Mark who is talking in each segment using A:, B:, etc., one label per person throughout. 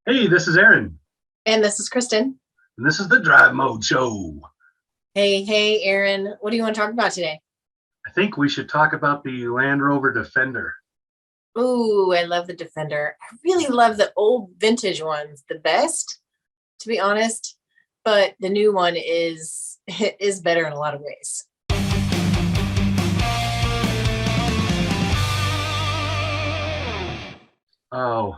A: Hey, this is Aaron,
B: And this is Kristen.
A: and this is the Drive Mode Show.
B: Hey, Aaron. What do you want to talk about today?
A: I think we should talk about the Land Rover Defender.
B: Ooh, I love the Defender. I really love the old vintage ones the best, to be honest. But the new one is better in a lot of ways.
A: Oh,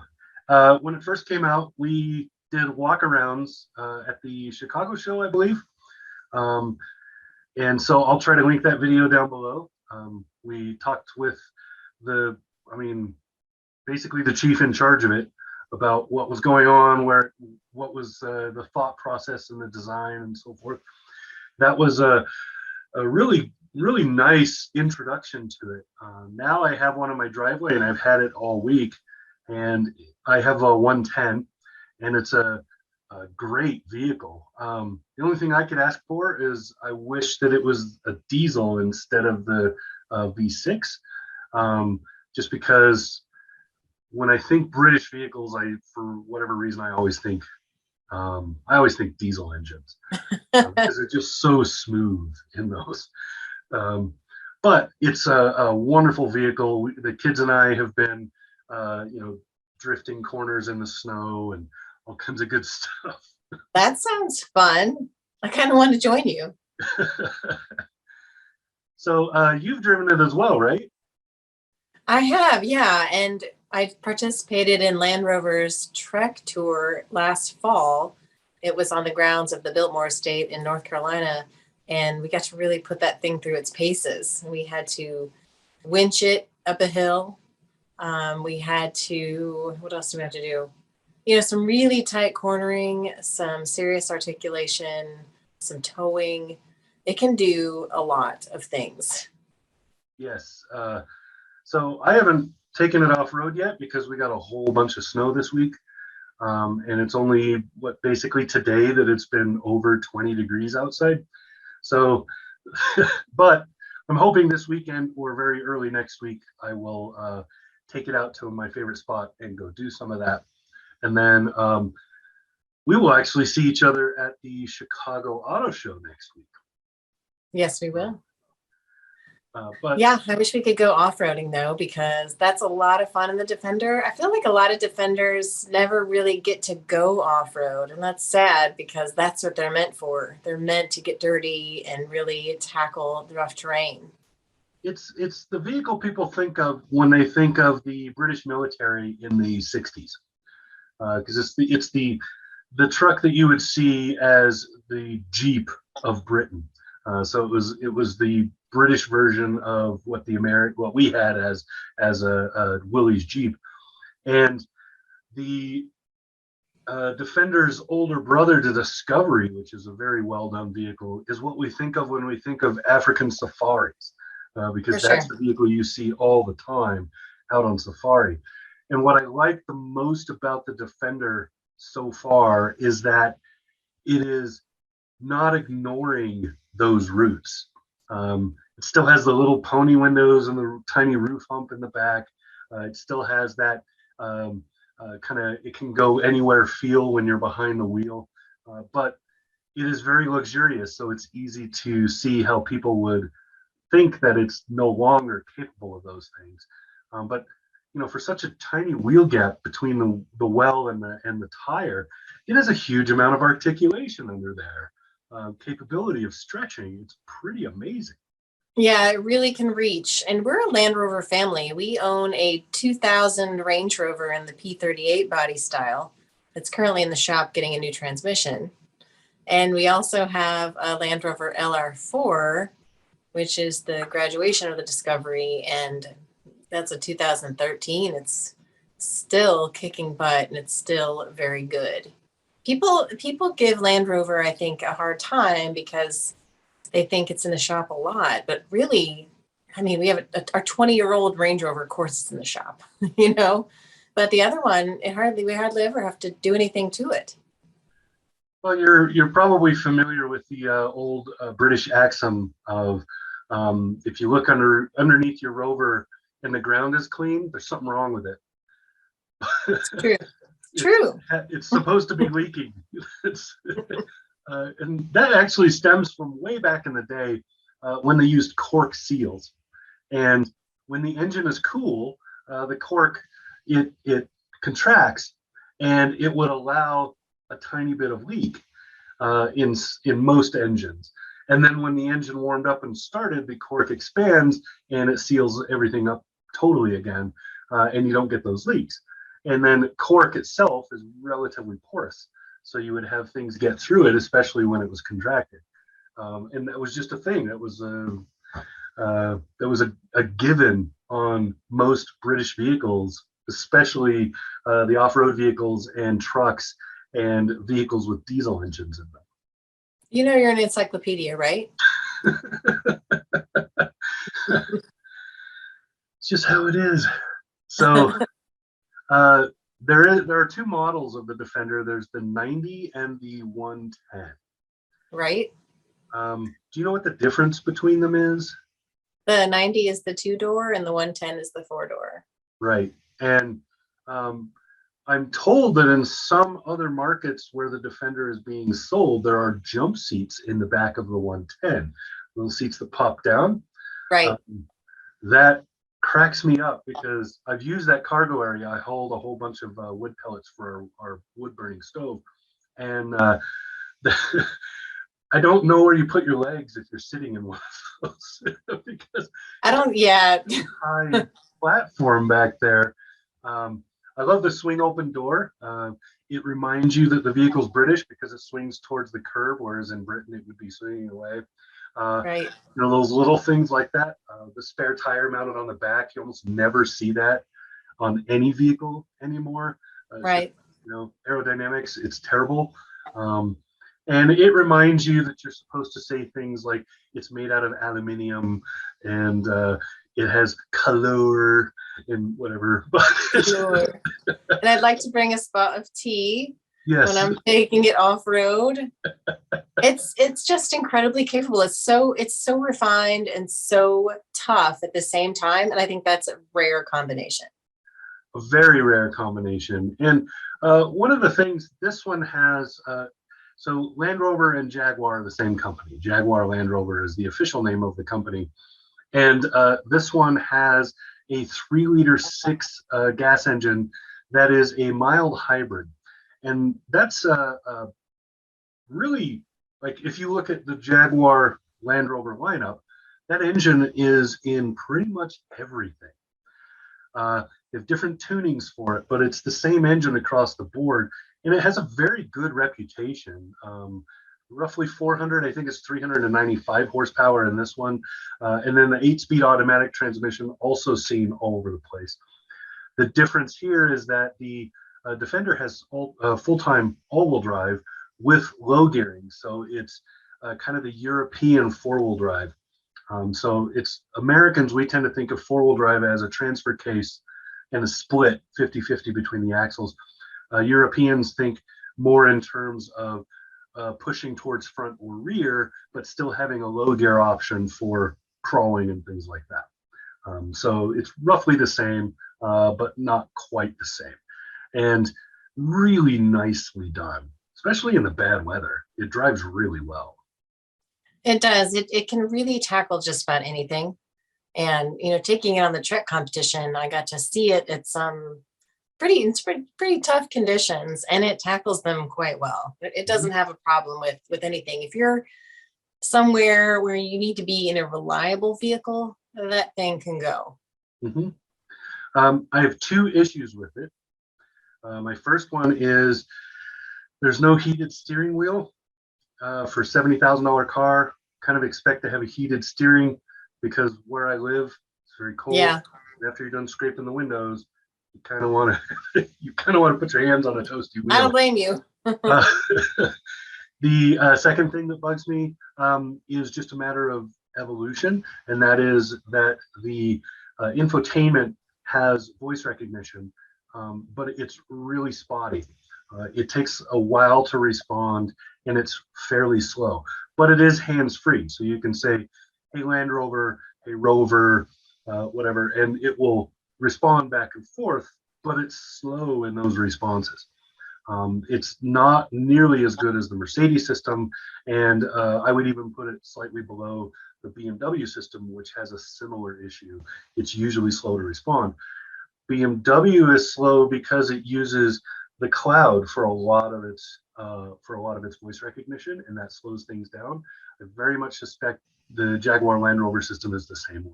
A: when it first came out, we did walkarounds at the Chicago show, I believe. Um, and so I'll try to link that video down below. We talked with the, I mean, basically the chief in charge of it about what was going on, what was the thought process and the design and so forth. That was a really nice introduction to it. Now I have one in my driveway and I've had it all week, and I have a 110, and it's a great vehicle. The only thing I could ask for is I wish that it was a diesel instead of the V6, just because when I think British vehicles, for whatever reason I always think diesel engines because they're just so smooth in those. Um, but it's a wonderful vehicle. The kids and I have been, drifting corners in the snow and all kinds of good stuff.
B: That sounds fun. I kind of want to join you.
A: So you've driven it as well, right?
B: I have, yeah. And I participated in Land Rover's Trek Tour last fall. It was on the grounds of the Biltmore Estate in North Carolina. And we got to really put that thing through its paces. We had to winch it up a hill. We had to, what else do we have to do? Some really tight cornering, some serious articulation, some towing. It can do a lot of things.
A: Yes. So I haven't taken it off road yet because we got a whole bunch of snow this week. And it's only basically today that it's been over 20 degrees outside. So, but I'm hoping this weekend or very early next week, I will take it out to my favorite spot and go do some of that. And then we will actually see each other at the Chicago Auto Show next week.
B: Yes, we will.
A: But
B: yeah, I wish we could go off-roading though, because that's a lot of fun in the Defender. I feel like a lot of Defenders never really get to go off-road, and that's sad because that's what they're meant for. They're meant to get dirty and really tackle the rough terrain.
A: it's the vehicle people think of when they think of the British military in the 60s, because it's the truck that you would see as the Jeep of Britain. So it was the British version of what we had as a Willys Jeep, and the Defender's older brother, the Discovery, which is a very well done vehicle, is what we think of when we think of African safaris,
B: For
A: because
B: sure.
A: that's the vehicle you see all the time out on safari. And what I like the most about the Defender so far is that it is not ignoring those roots. It still has the little pony windows and the tiny roof hump in the back. It still has that kind of it can go anywhere feel when you're behind the wheel, but it is very luxurious. So it's easy to see how people would think that it's no longer capable of those things. But for such a tiny wheel gap between the well and the tire, it has a huge amount of articulation under there. Capability of stretching, it's pretty amazing.
B: Yeah, it really can reach. And we're a Land Rover family. We own a 2000 Range Rover in the P38 body style that's currently in the shop getting a new transmission. And we also have a Land Rover LR4, which is the graduation of the Discovery. And that's a 2013. It's still kicking butt and it's still very good. People give Land Rover, I think, a hard time because they think it's in the shop a lot, but really, I mean, we have our 20-year-old Range Rover, of course, it's in the shop, you know, but the other one, we hardly ever have to do anything to it.
A: Well, you're probably familiar with the old British axiom of if you look underneath your Rover and the ground is clean, there's something wrong with it.
B: It's true. True.
A: it's supposed to be leaking. It's, and that actually stems from way back in the day when they used cork seals. And when the engine is cool, the cork it contracts, and it would allow a tiny bit of leak in most engines. And then when the engine warmed up and started, the cork expands and it seals everything up totally again, and you don't get those leaks. And then cork itself is relatively porous, so you would have things get through it, especially when it was contracted. And that was just a thing. That was a given on most British vehicles, especially the off-road vehicles and trucks and vehicles with diesel engines in them.
B: You know, you're an encyclopedia, right?
A: It's just how it is. So there are two models of the Defender. There's the 90 and the 110.
B: Right.
A: Do you know what the difference between them is?
B: The 90 is the 2-door and the 110 is the 4-door.
A: Right. And I'm told that in some other markets where the Defender is being sold, there are jump seats in the back of the 110, little seats that pop down.
B: Right.
A: That cracks me up because I've used that cargo area. I hauled a whole bunch of wood pellets for our wood burning stove. And I don't know where you put your legs if you're sitting in one of those because
B: I don't, yeah.
A: high platform back there. I love the swing open door. It reminds you that the vehicle's British because it swings towards the curb, whereas in Britain it would be swinging away.
B: Right.
A: You know, those little things like that. The spare tire mounted on the back, you almost never see that on any vehicle anymore.
B: Right.
A: Just, you know, aerodynamics, it's terrible. And it reminds you that you're supposed to say things like it's made out of aluminium and it has color and whatever.
B: Sure. And I'd like to bring a spot of tea
A: Yes.
B: when I'm taking it off road. It's just incredibly capable. It's so refined and so tough at the same time. And I think that's a rare combination.
A: A very rare combination. And one of the things this one has, so Land Rover and Jaguar are the same company. Jaguar Land Rover is the official name of the company. And this one has a 3-liter 6 gas engine that is a mild hybrid. And that's really, like, if you look at the Jaguar Land Rover lineup, that engine is in pretty much everything. They have different tunings for it, but it's the same engine across the board. And it has a very good reputation. Roughly 400, I think it's 395 horsepower in this one. And then the 8-speed automatic transmission also seen all over the place. The difference here is that the Defender has full-time all-wheel drive with low gearing. So it's kind of the European 4-wheel drive. So it's Americans, we tend to think of 4-wheel drive as a transfer case and a split 50-50 between the axles. Europeans think more in terms of pushing towards front or rear, but still having a low gear option for crawling and things like that. So it's roughly the same, but not quite the same. And really nicely done, especially in the bad weather. It drives really well.
B: It does. It can really tackle just about anything. And, you know, taking it on the trek competition, I got to see it at some pretty tough conditions, and it tackles them quite well. It doesn't have a problem with anything. If you're somewhere where you need to be in a reliable vehicle, that thing can go.
A: Mm-hmm. I have 2 issues with it. My first one is there's no heated steering wheel for $70,000 car. Kind of expect to have a heated steering because where I live, it's very cold.
B: Yeah.
A: After you're done scraping the windows, you kind of want to put your hands on a toasty wheel.
B: I don't blame you.
A: The second thing that bugs me is just a matter of evolution, and that is that the infotainment has voice recognition, but it's really spotty. It takes a while to respond, and it's fairly slow, but it is hands-free. So you can say, hey, Land Rover, hey, Rover, whatever, and it will respond back and forth, but it's slow in those responses. It's not nearly as good as the Mercedes system, and I would even put it slightly below the BMW system, which has a similar issue. It's usually slow to respond. BMW is slow because it uses the cloud for a lot of its voice recognition, and that slows things down. I very much suspect the Jaguar Land Rover system is the same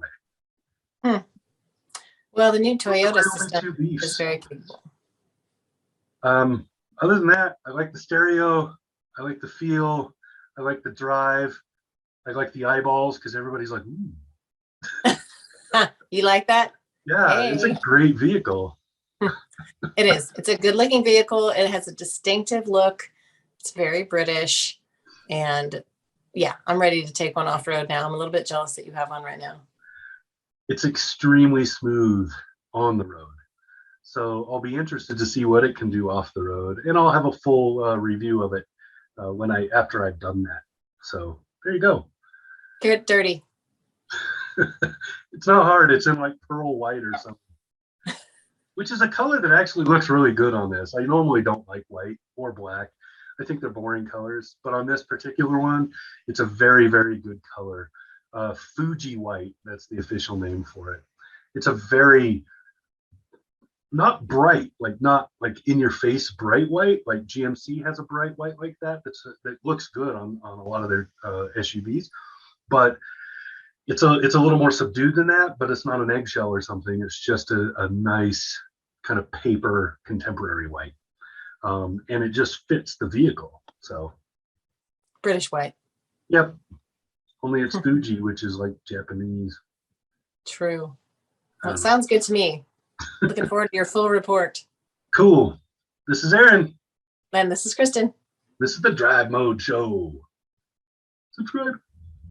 A: way.
B: Well, the new Toyota
A: Only
B: system
A: two beefs.
B: is very capable.
A: Other than that, I like the stereo. I like the feel. I like the drive. I like the eyeballs because everybody's like, ooh.
B: You like that?
A: Yeah,
B: Hey.
A: it's a great vehicle.
B: It is. It's a good looking vehicle. It has a distinctive look. It's very British. And yeah, I'm ready to take one off road now. I'm a little bit jealous that you have one right now.
A: It's extremely smooth on the road. So I'll be interested to see what it can do off the road, and I'll have a full review of it after I've done that. So there you go.
B: Get dirty.
A: It's not hard. It's in like pearl white or something, which is a color that actually looks really good on this. I normally don't like white or black. I think they're boring colors, but on this particular one, it's a very, very good color. Fuji white, that's the official name for it. It's a very not bright, like not like in your face bright white, like GMC has a bright white like that. That looks good on a lot of their SUVs, but it's a little more subdued than that. But it's not an eggshell or something. It's just a nice kind of paper contemporary white, and it just fits the vehicle. So
B: British white.
A: Yep. Only it's Fuji, which is like Japanese.
B: True. Well, it sounds good to me. Looking forward to your full report.
A: Cool. This is Aaron.
B: And this is Kristen.
A: This is the Drive Mode Show. Subscribe.